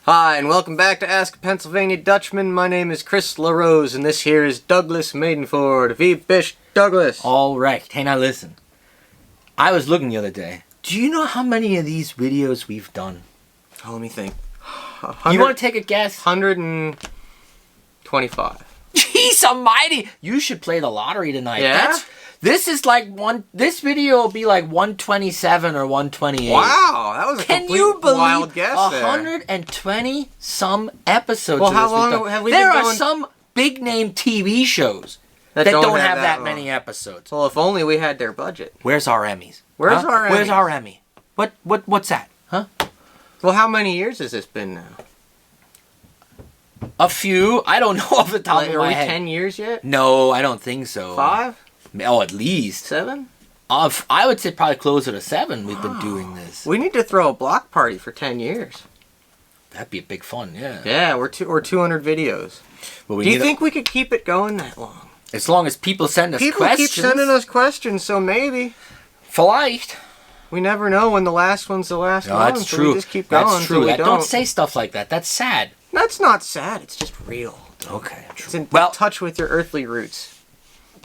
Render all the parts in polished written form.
Hi, and welcome back to Ask a Pennsylvania Dutchman. My name is Chris LaRose, and this here is Douglas Maidenford. Wie bist Douglas? All right. Hey, now listen. I was looking the other day. Do you know how many of these videos we've done? Oh, let me think. You want to take a guess? 125. Jeez almighty! You should play the lottery tonight. Yeah? This is like this video will be like 127 or 128. Wow, that was a complete wild guess there. 120 some episodes. Well, how long have we been There going? are some big name TV shows that don't have that many episodes. Well, if only we had their budget. Where's our Emmys? Where's our Emmys? Where's our Emmy? What's that? Huh? Well, how many years has this been now? A few. I don't know off the top of my head. Are we 10 years yet? No, I don't think so. 5? Oh, at least 7? I would say probably closer to 7. We've been doing this. We need to throw a block party for 10 years. That'd be a big fun, yeah. Yeah, we're 200 videos. Well, Do you think we could keep it going that long? As long as people send us questions. People keep sending us questions, so maybe. Vielleicht. We never know when the last one's the last one. That's so true. We just keep going. That's true. We Don't say stuff like that. That's sad. That's not sad. It's just real. Okay. It's in Well, touch with your earthly roots.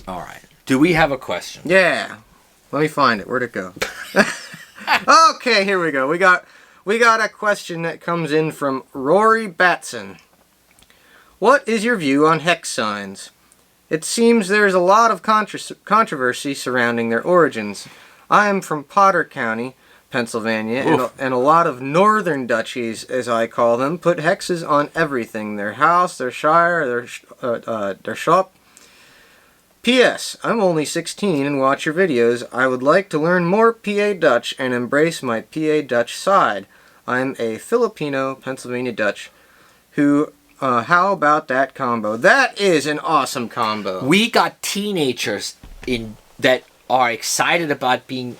all right. Do we have a question? Yeah. Let me find it. Where'd it go? Okay, here we go. We got a question that comes in from Rory Baston. What is your view on hex signs? It seems there's a lot of controversy surrounding their origins. I am from Potter County, Pennsylvania, and a lot of northern duchies, as I call them, put hexes on everything. Their house, their shire, their shop. P.S. I'm only 16 and watch your videos. I would like to learn more PA Dutch and embrace my PA Dutch side. I'm a Filipino Pennsylvania Dutch who... how about that combo? That is an awesome combo. We got teenagers that are excited about being,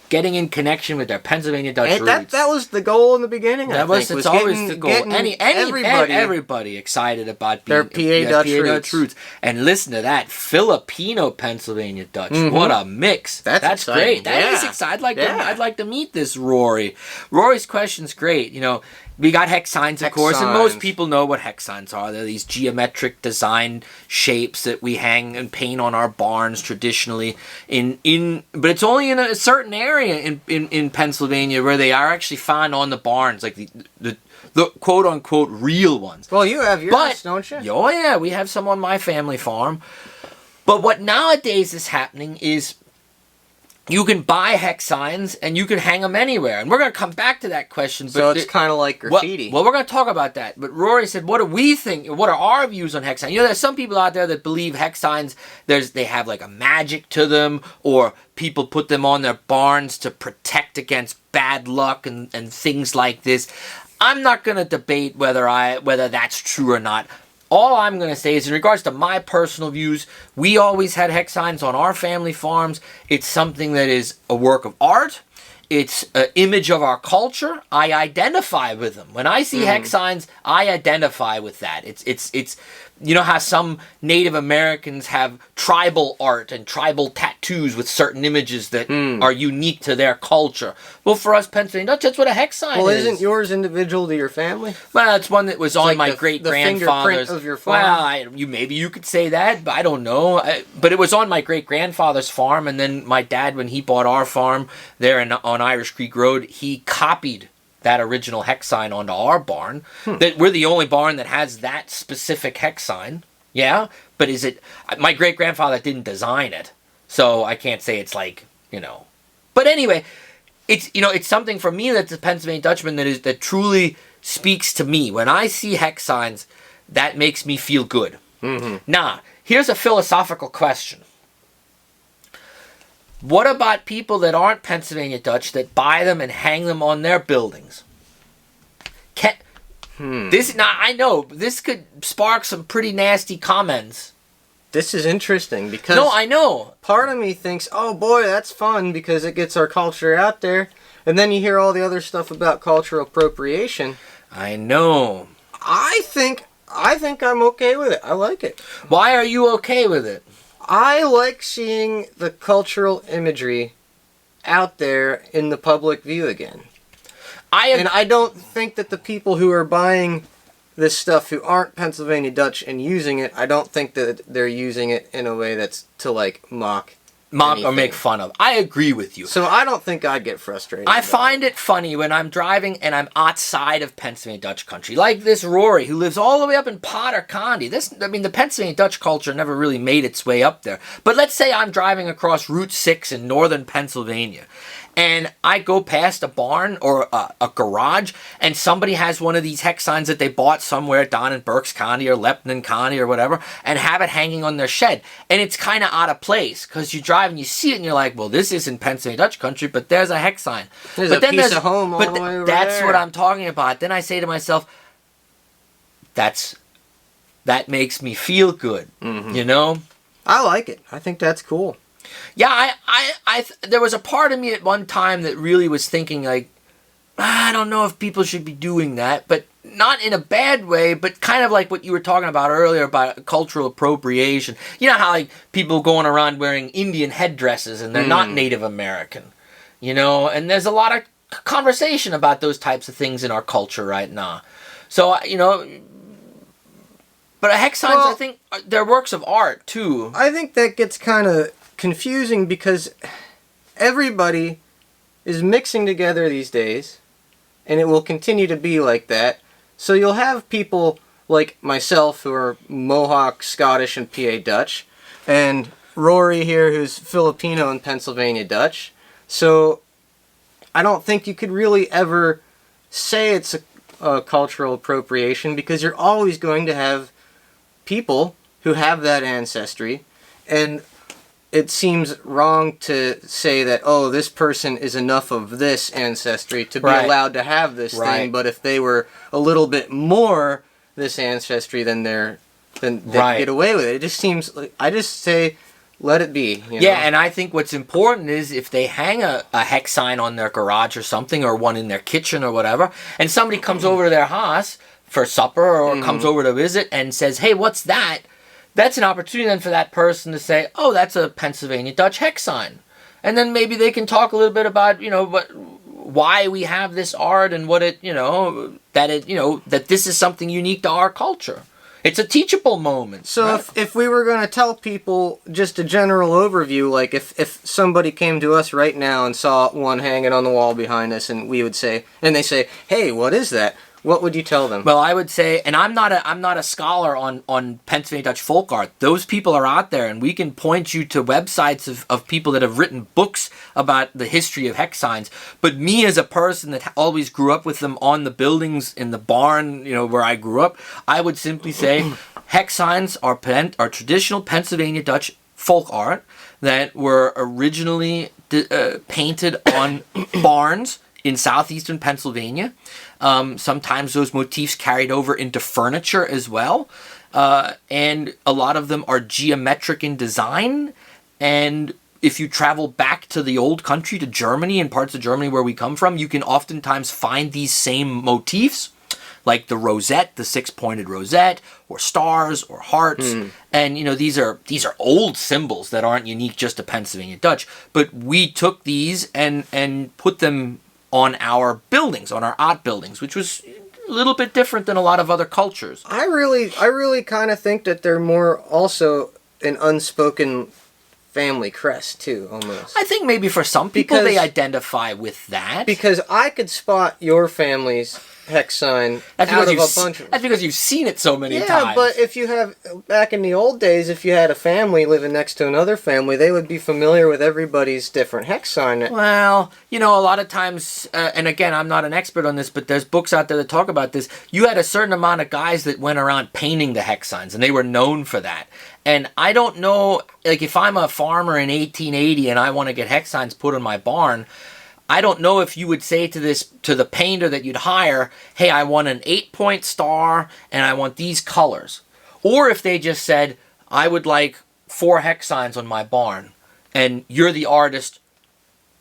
getting in connection with their Pennsylvania Dutch roots. That was the goal in the beginning. It's always the goal. Everybody excited about being their PA Dutch roots. And listen to that, Filipino Pennsylvania Dutch. Mm-hmm. What a mix! That's great. That is exciting. I'd like to meet this Rory. Rory's question's great. We got hex signs, of course, and most people know what hex signs are. They're these geometric design shapes that we hang and paint on our barns traditionally. But it's only in a certain area in Pennsylvania where they are actually found on the barns, like the quote unquote real ones. Well, you have yours, don't you? Oh yeah, we have some on my family farm. But what nowadays is happening is you can buy hex signs and you can hang them anywhere. And we're going to come back to that question. But so it's kind of like graffiti. Well, we're going to talk about that. But Rory said, what do we think? What are our views on hex signs? There's some people out there that believe hex signs, they have like a magic to them, or people put them on their barns to protect against bad luck and things like this. I'm not going to debate whether that's true or not. All I'm going to say is, in regards to my personal views, we always had hex signs on our family farms. It's something that is a work of art. It's an image of our culture. I identify with them. When I see hex signs, I identify with that. It's how some Native Americans have tribal art and tribal tattoos with certain images that are unique to their culture. Well, for us Pennsylvania Dutch, that's what a hex sign is. Well, isn't yours individual to your family? Well, it's one that was on my great-grandfather's. The fingerprint of your farm? Well, maybe you could say that, but I don't know. But it was on my great-grandfather's farm, and then my dad, when he bought our farm there on Irish Creek Road, he copied that original hex sign onto our barn. That we're the only barn that has that specific hex sign. Yeah, but is it? My great grandfather didn't design it, so I can't say it's like. But anyway, it's something for me that's a Pennsylvania Dutchman that truly speaks to me. When I see hex signs, that makes me feel good. Mm-hmm. Now, here's a philosophical question. What about people that aren't Pennsylvania Dutch that buy them and hang them on their buildings? I know this could spark some pretty nasty comments. This is interesting because I know. Part of me thinks, "Oh boy, that's fun because it gets our culture out there." And then you hear all the other stuff about cultural appropriation. I know. I think I'm okay with it. I like it. Why are you okay with it? I like seeing the cultural imagery out there in the public view again. And I don't think that the people who are buying this stuff who aren't Pennsylvania Dutch and using it, I don't think that they're using it in a way that's to like mock or make fun of. I agree with you. So I don't think I'd get frustrated. I find it funny when I'm driving and I'm outside of Pennsylvania Dutch country, like this Rory who lives all the way up in Potter County. The Pennsylvania Dutch culture never really made its way up there. But let's say I'm driving across Route 6 in northern Pennsylvania, and I go past a barn or a garage, and somebody has one of these hex signs that they bought somewhere down in Berks County or Lebanon County or whatever, and have it hanging on their shed. And it's kind of out of place, because you drive and you see it, and you're like, well, this isn't Pennsylvania Dutch country, but there's a hex sign. There's a piece of home all the way over that's there. what I'm talking about. Then I say to myself, that makes me feel good, you know? I like it. I think that's cool. Yeah, there was a part of me at one time that really was thinking, like, I don't know if people should be doing that, but not in a bad way, but kind of like what you were talking about earlier about cultural appropriation. You know how like people going around wearing Indian headdresses and they're not Native American, you know? And there's a lot of conversation about those types of things in our culture right now. So, you know, but hex signs, I think, they're works of art, too. I think that gets kind of confusing because everybody is mixing together these days, and it will continue to be like that. So you'll have people like myself who are Mohawk, Scottish, and PA Dutch, and Rory here who's Filipino and Pennsylvania Dutch. So I don't think you could really ever say it's a cultural appropriation, because you're always going to have people who have that ancestry, and it seems wrong to say that, oh, this person is enough of this ancestry to be allowed to have this thing, but if they were a little bit more this ancestry, then they get away with it. It just seems like, I just say, let it be. You know? And I think what's important is if they hang a hex sign on their garage or something, or one in their kitchen or whatever, and somebody comes over to their house for supper or comes over to visit and says, hey, what's that? That's an opportunity then for that person to say, oh, that's a Pennsylvania Dutch hex sign. And then maybe they can talk a little bit about, you know, why we have this art and what it, you know, that this is something unique to our culture. It's a teachable moment. So if we were going to tell people just a general overview, like if somebody came to us right now and saw one hanging on the wall behind us, and we would say, and they say, hey, what is that? What would you tell them? Well, I would say, and I'm not a scholar on Pennsylvania Dutch folk art. Those people are out there, and we can point you to websites of people that have written books about the history of hex signs. But me as a person that always grew up with them on the buildings in the barn, you know, where I grew up, I would simply say hex signs are traditional Pennsylvania Dutch folk art that were originally painted on barns in southeastern Pennsylvania. Sometimes those motifs carried over into furniture as well. And a lot of them are geometric in design. And if you travel back to the old country, to Germany and parts of Germany where we come from, you can oftentimes find these same motifs, like the rosette, the six-pointed rosette, or stars, or hearts. And, you know, these are old symbols that aren't unique just to Pennsylvania Dutch. But we took these and put them on our buildings, on our art buildings, which was a little bit different than a lot of other cultures. I really kind of think that they're more also an unspoken family crest too, almost. I think maybe for some people they identify with that. Because I could spot your family's hex sign out of a bunch of... That's because you've seen it so many times. Yeah, but if you have... Back in the old days, if you had a family living next to another family, they would be familiar with everybody's different hex sign. Well, you know, a lot of times, and again, I'm not an expert on this, but there's books out there that talk about this. You had a certain amount of guys that went around painting the hex signs, and they were known for that. And I don't know, like, if I'm a farmer in 1880 and I want to get hex signs put on my barn, I don't know if you would say to the painter that you'd hire, hey, I want an 8-point star and I want these colors. Or if they just said, I would like 4 hex signs on my barn and you're the artist,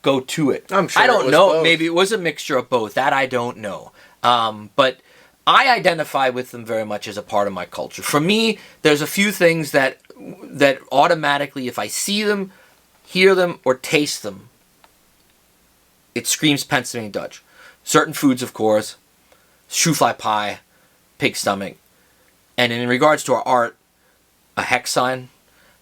go to it. I'm sure I don't it was know. both. Maybe it was a mixture of both. That I don't know. But I identify with them very much as a part of my culture. For me, there's a few things that automatically, if I see them, hear them, or taste them, it screams Pennsylvania Dutch. certain foods, of course, shoe fly pie, pig stomach. And in regards to our art, a hex sign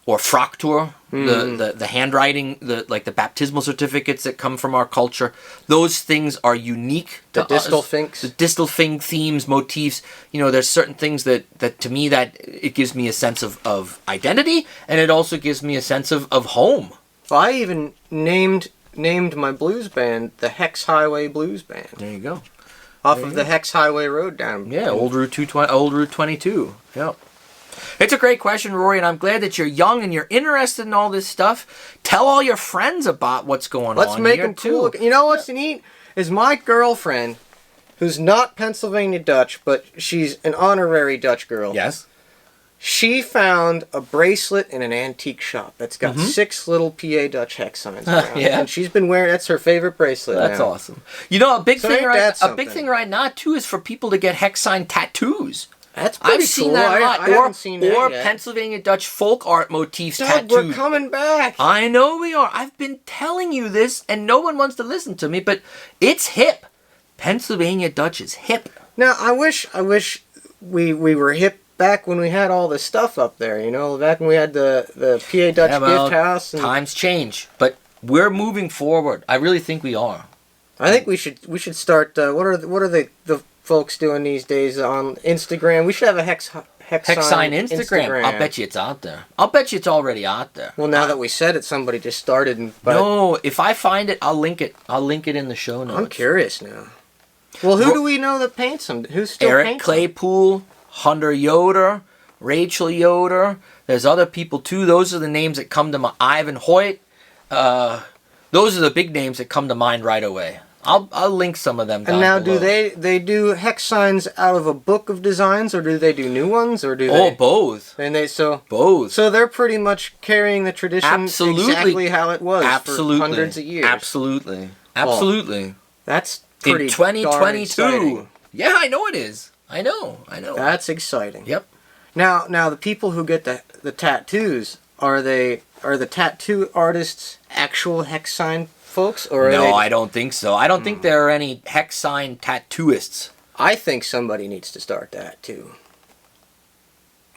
or fraktur, the handwriting, the baptismal certificates that come from our culture, those things are unique to The distal us. finks. The distal fink themes, motifs. You know, there's certain things that to me that it gives me a sense of identity, and it also gives me a sense of home. Well, I even named my blues band the Hex Highway Blues Band. There you go. Off of the Hex Highway Road down. Yeah, Old Route 220, Old Route 22. Yeah. It's a great question, Rory, and I'm glad that you're young and you're interested in all this stuff. Tell all your friends about what's going on. Let's make here, them cool. You know what's neat? Is my girlfriend, who's not Pennsylvania Dutch, but she's an honorary Dutch girl. Yes. She found a bracelet in an antique shop that's got 6 little PA Dutch hex signs around it. Yeah. And she's been wearing, that's her favorite bracelet That's now. awesome. You know, a big So thing ain't right that a big something? thing right now too is for people to get hex sign tattoos. That's pretty I've seen cool. that a lot. I haven't seen that or yet. Pennsylvania Dutch folk art motifs Doug, tattooed. we're coming back. I know we are. I've been telling you this, and no one wants to listen to me, but it's hip. Pennsylvania Dutch is hip. Now, I wish we were hip back when we had all the stuff up there, you know, back when we had the PA Dutch Yeah, well, gift house. And times change, but we're moving forward. I really think we are. I think we should start. What are the folks doing these days on Instagram? We should have a hex Sign Instagram. I'll bet you it's out there. I'll bet you it's already out there. Well, now that we said it, somebody just started. But No, if I find it, I'll link it. I'll link it in the show notes. I'm curious now. Well, who do we know that paints them? Who's still Eric paints Claypool, Hunter Yoder, Rachel Yoder. There's other people too. Those are the names that come to mind. Ivan Hoyt. Those are the big names that come to mind right away. I'll link some of them down And now, below. do they do hex signs out of a book of designs, or do they do new ones, or do they? Both. And Both. So they're pretty much carrying the tradition Absolutely. exactly how it was Absolutely. for hundreds of years. Absolutely. Absolutely. That's pretty In 2022. exciting. Yeah, I know it is. I know. That's exciting. Yep. Now the people who get the tattoos, are the tattoo artists actual hex sign folks, or are No, they? I don't think so. I don't think there are any hex sign tattooists. I think somebody needs to start that too.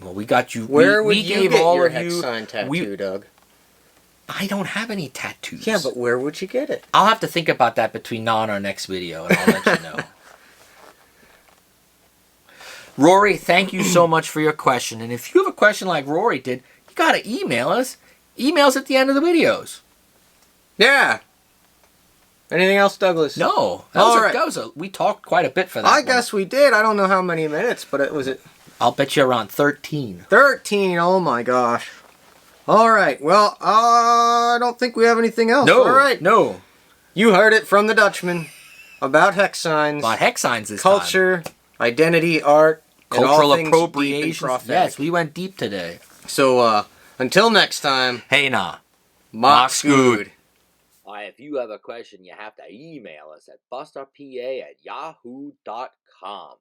Well, we got you. Where we would you gave get all your of hex you. sign tattoo, Doug? I don't have any tattoos. Yeah, but where would you get it? I'll have to think about that between now and our next video, and I'll let you know. Rory, thank you so much for your question. And if you have a question like Rory did, you got to email us. Emails at the end of the videos. Yeah. Anything else, Douglas? No. We talked quite a bit for that. I guess we did. I don't know how many minutes, but it was it. I'll bet you around 13. 13. Oh my gosh. All right. Well, I don't think we have anything else. No. All right. No. You heard it from the Dutchman about hex signs, About hex signs this time. culture, identity, art, and all Cultural things deep and appropriation. prophetic. Yes, we went deep today. So, until next time, Hey, nah. Mox good. If you have a question, you have to email us at busterpa@yahoo.com.